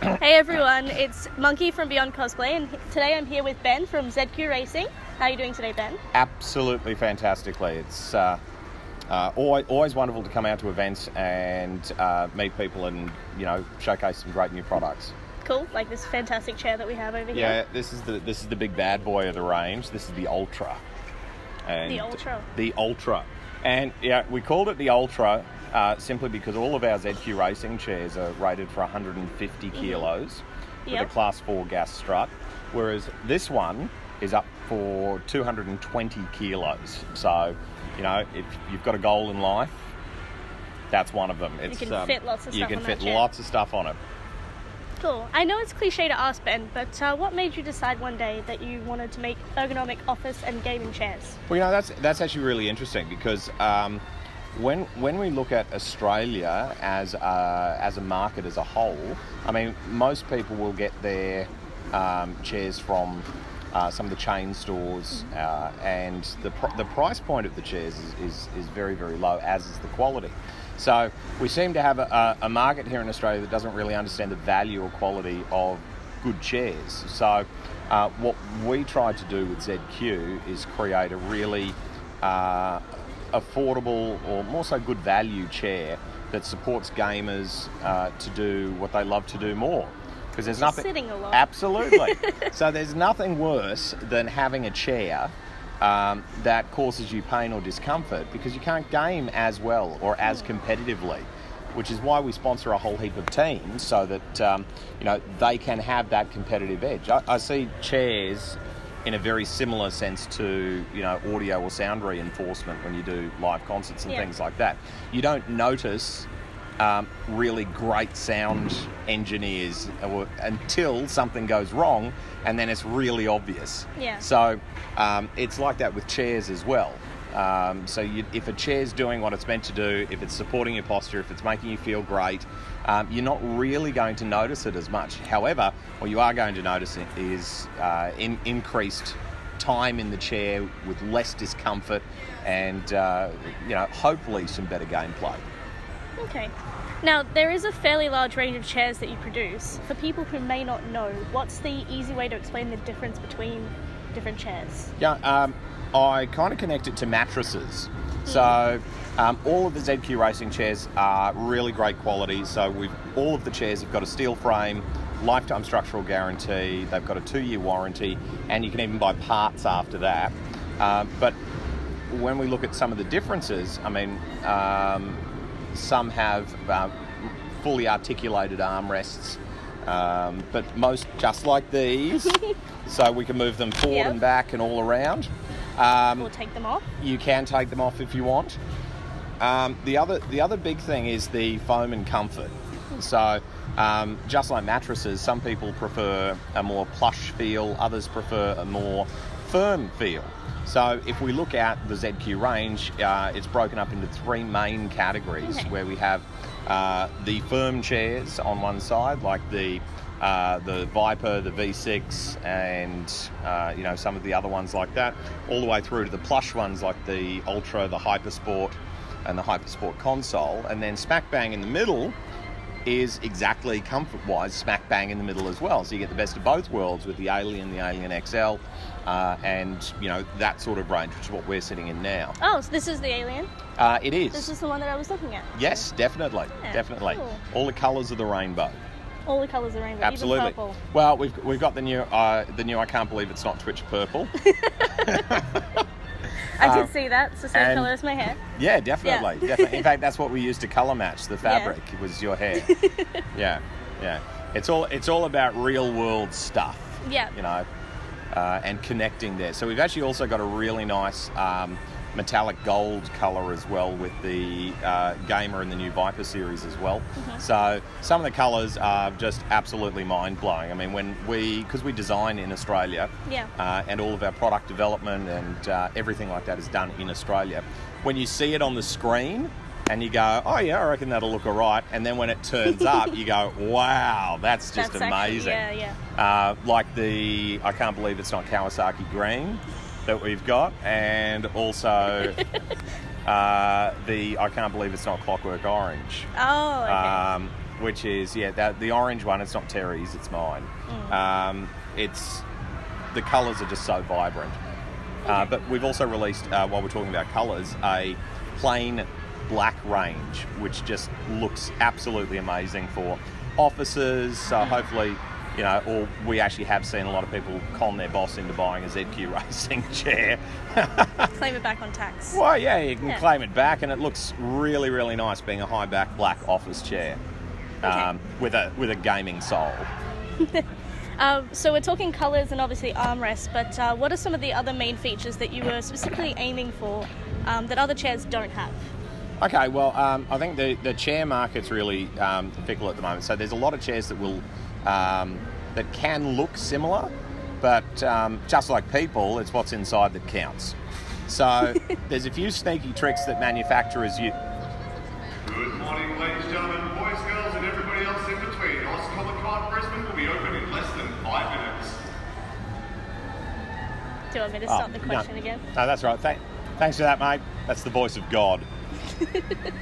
Hey everyone, it's Monkey from Beyond Cosplay, and today I'm here with Ben from ZQ Racing. How are you doing today, Ben? Absolutely fantastically. It's always wonderful to come out to events and meet people and, showcase some great new products. Cool, like this fantastic chair that we have over here. Yeah, this is the big bad boy of the range. This is the Ultra. And The Ultra. The Ultra. And yeah, we called it the Ultra simply because all of our ZQ Racing chairs are rated for 150 kilos with a Class 4 gas strut, whereas this one is up for 220 kilos. So, if you've got a goal in life, that's one of them. You can fit lots of stuff on that chair. You can fit lots of stuff on it. Cool. I know it's cliche to ask, Ben, but what made you decide one day that you wanted to make ergonomic office and gaming chairs? Well, that's actually really interesting because when we look at Australia as a market as a whole, I mean, most people will get their chairs from some of the chain stores, and the price point of the chairs is very, very low, as is the quality. So we seem to have a market here in Australia that doesn't really understand the value or quality of good chairs. So what we tried to do with ZQ is create a really affordable, or more so good value chair that supports gamers to do what they love to do more. Because there's nothing sitting a lot. Absolutely. So there's nothing worse than having a chair that causes you pain or discomfort because you can't game as well or as competitively, which is why we sponsor a whole heap of teams so that they can have that competitive edge. I see chairs in a very similar sense to audio or sound reinforcement when you do live concerts and things like that. You don't notice really great sound engineers until something goes wrong, and then it's really obvious. Yeah. So it's like that with chairs as well. If a chair's doing what it's meant to do, if it's supporting your posture, if it's making you feel great, you're not really going to notice it as much. However, what you are going to notice is increased time in the chair with less discomfort and hopefully some better gameplay. Okay. Now, there is a fairly large range of chairs that you produce. For people who may not know, what's the easy way to explain the difference between different chairs? Yeah, I kind of connect it to mattresses. So all of the ZQ Racing chairs are really great quality. So all of the chairs have got a steel frame, lifetime structural guarantee, they've got a 2-year warranty, and you can even buy parts after that. But when we look at some of the differences, I mean, some have fully articulated armrests, but most just like these, so we can move them forward and back and all around. Or take them off. You can take them off if you want. The other big thing is the foam and comfort. So just like mattresses, some people prefer a more plush feel, others prefer a more firm feel. So if we look at the ZQ range, it's broken up into 3 main categories, where we have the firm chairs on one side, like the Viper, the V6, and some of the other ones like that, all the way through to the plush ones like the Ultra, the Hypersport, and the Hypersport console, and then smack bang in the middle is exactly comfort-wise smack bang in the middle as well. So you get the best of both worlds with the Alien XL, and that sort of range, which is what we're sitting in now. Oh, so this is the Alien? It is. This is the one that I was looking at? Yes, definitely, definitely. Cool. All the colours of the rainbow. All the colours of the rainbow, Absolutely. even purple. Well, we've got the new I can't believe it's not Twitch purple. I did see that. It's the same colour as my hair. Yeah, definitely. Definitely. In fact, that's what we used to colour match the fabric. It was your hair. Yeah. It's all about real world stuff. Yeah. And connecting there. So we've actually also got a really nice metallic gold colour as well with the Gamer and the new Viper series as well. So some of the colours are just absolutely mind-blowing. I mean, because we design in Australia, and all of our product development and everything like that is done in Australia, when you see it on the screen and you go, oh yeah, I reckon that'll look all right, and then when it turns up you go, wow, that's just amazing. Actually, like the I can't believe it's not Kawasaki green that we've got, and also the I can't believe it's not Clockwork Orange. Oh, okay. which is the orange one. It's not Terry's, it's mine. It's the colours are just so vibrant. But we've also released, while we're talking about colours, a plain black range, which just looks absolutely amazing for offices. So hopefully, or we actually have seen a lot of people con their boss into buying a ZQ Racing chair. Claim it back on tax. Well, yeah, you can claim it back, and it looks really, really nice being a high back black office chair with a gaming soul. So we're talking colours and obviously armrests, but what are some of the other main features that you were specifically aiming for that other chairs don't have? Okay, well, I think the chair market's really fickle at the moment. So there's a lot of chairs that will that can look similar, but just like people, it's what's inside that counts. So there's a few sneaky tricks that manufacturers use. Good morning, ladies, gentlemen, boys, girls, and everybody else in between. Comic-Con Brisbane will be open in less than 5 minutes. Do you want me to start the question again? No, that's right. Thanks for that, mate. That's the voice of God.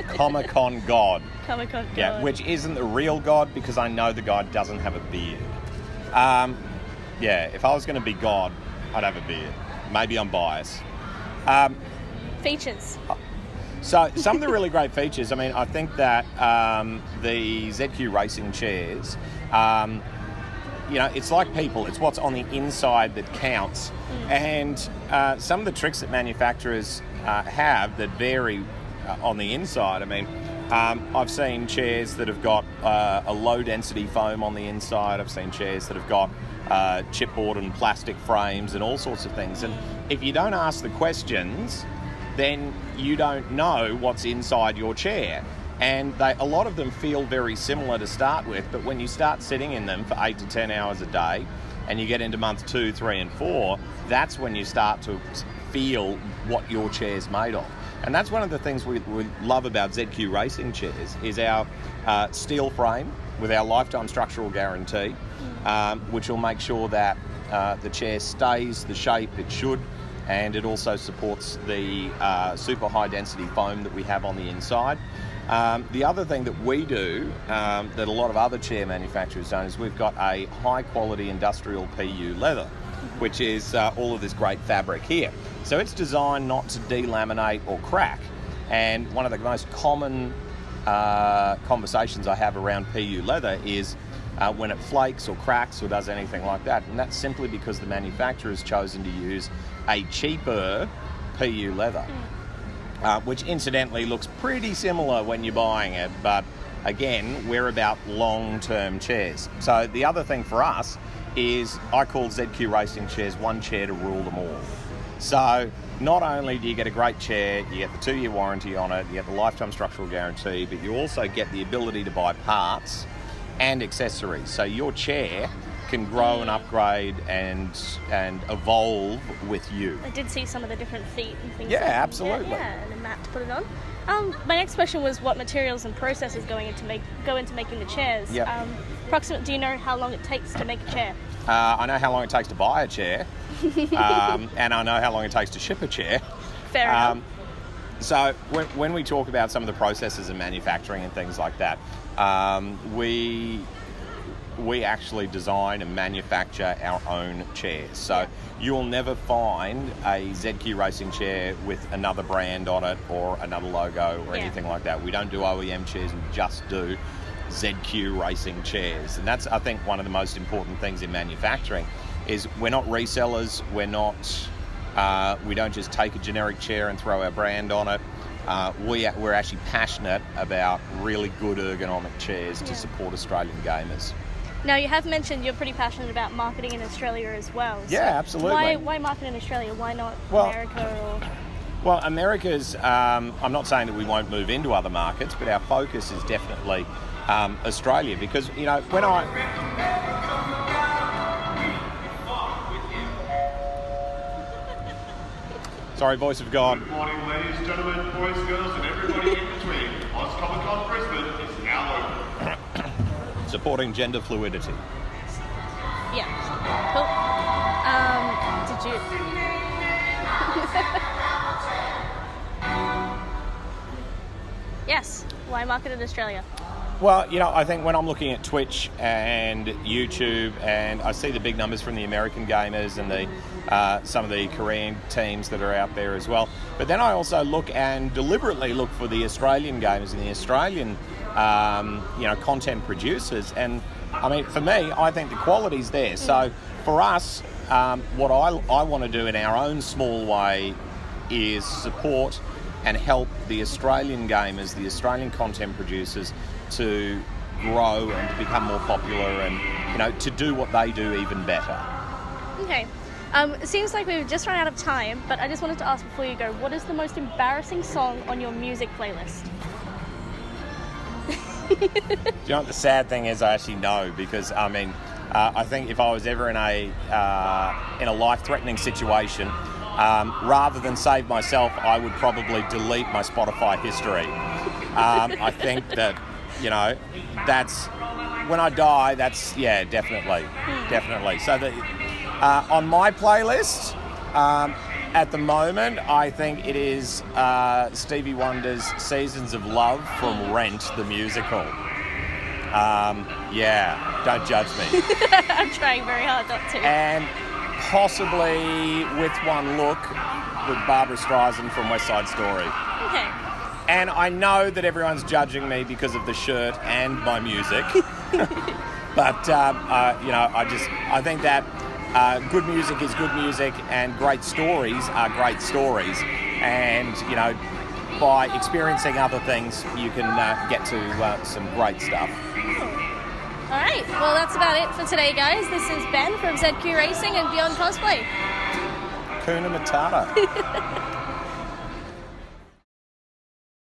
Comic-Con God. Comic-Con God. Yeah, which isn't the real God, because I know the God doesn't have a beard. If I was going to be God, I'd have a beard. Maybe I'm biased. Features. So some of the really great features, I mean, I think that the ZQ Racing chairs, it's like people. It's what's on the inside that counts. And some of the tricks that manufacturers have that vary on the inside, I mean, I've seen chairs that have got a low-density foam on the inside. I've seen chairs that have got chipboard and plastic frames and all sorts of things. And if you don't ask the questions, then you don't know what's inside your chair. And a lot of them feel very similar to start with, but when you start sitting in them for 8 to 10 hours a day, and you get into month 2, 3, and 4, that's when you start to feel what your chair's made of. And that's one of the things we love about ZQ Racing chairs is our steel frame with our lifetime structural guarantee, which will make sure that the chair stays the shape it should, and it also supports the super high density foam that we have on the inside. The other thing that we do that a lot of other chair manufacturers don't is we've got a high quality industrial PU leather, which is all of this great fabric here. So it's designed not to delaminate or crack. And one of the most common conversations I have around PU leather is when it flakes or cracks or does anything like that. And that's simply because the manufacturer's chosen to use a cheaper PU leather, which incidentally looks pretty similar when you're buying it. But again, we're about long-term chairs. So the other thing for us is I call ZQ Racing chairs one chair to rule them all. So not only do you get a great chair, you get the 2-year warranty on it, you get the lifetime structural guarantee, but you also get the ability to buy parts and accessories. So your chair can grow and upgrade and evolve with you. I did see some of the different feet and things. Yeah, like absolutely. Yeah, and a mat to put it on. My next question was what materials and processes go into making the chairs. Yep. Approximately, do you know how long it takes to make a chair? I know how long it takes to buy a chair, and I know how long it takes to ship a chair. Fair enough. So when we talk about some of the processes in manufacturing and things like that, we actually design and manufacture our own chairs. So you'll never find a ZQ Racing chair with another brand on it or another logo or anything like that. We don't do OEM chairs, we just do ZQ Racing chairs. And that's, I think, one of the most important things in manufacturing is we're not resellers, we don't just take a generic chair and throw our brand on it. We're actually passionate about really good ergonomic chairs to support Australian gamers. Now, you have mentioned you're pretty passionate about marketing in Australia as well. So Yeah, absolutely. Why market in Australia? Why not America? Well, America's, I'm not saying that we won't move into other markets, but our focus is definitely Australia, because, when Sorry, voice of God. Good morning, ladies, gentlemen, boys, girls, and everybody in between. Comic-Con Brisbane is now open. Supporting gender fluidity. Yeah. Cool. Did you... Yes. Why market in Australia? Well, I think when I'm looking at Twitch and YouTube, and I see the big numbers from the American gamers and some of the Korean teams that are out there as well. But then I also deliberately look for the Australian gamers and the Australian, content producers. And I mean, for me, I think the quality's there. So for us, what I want to do in our own small way is support and help the Australian gamers, the Australian content producers, to grow and to become more popular and, to do what they do even better. Okay. It seems like we've just run out of time, but I just wanted to ask before you go, what is the most embarrassing song on your music playlist? Do you know what the sad thing is? I actually know, because I think if I was ever in a life-threatening situation, rather than save myself, I would probably delete my Spotify history. I think that, that's when I die. That's definitely. So on my playlist, at the moment, I think it is Stevie Wonder's "Seasons of Love" from Rent, the musical. Don't judge me. I'm trying very hard not to. And possibly With One Look with Barbra Streisand from West Side Story. Okay. And I know that everyone's judging me because of the shirt and my music. But, I think that good music is good music, and great stories are great stories. And, by experiencing other things, you can get to some great stuff. All right, well, that's about it for today, guys. This is Ben from ZQ Racing and Beyond Cosplay. Kuna Matata.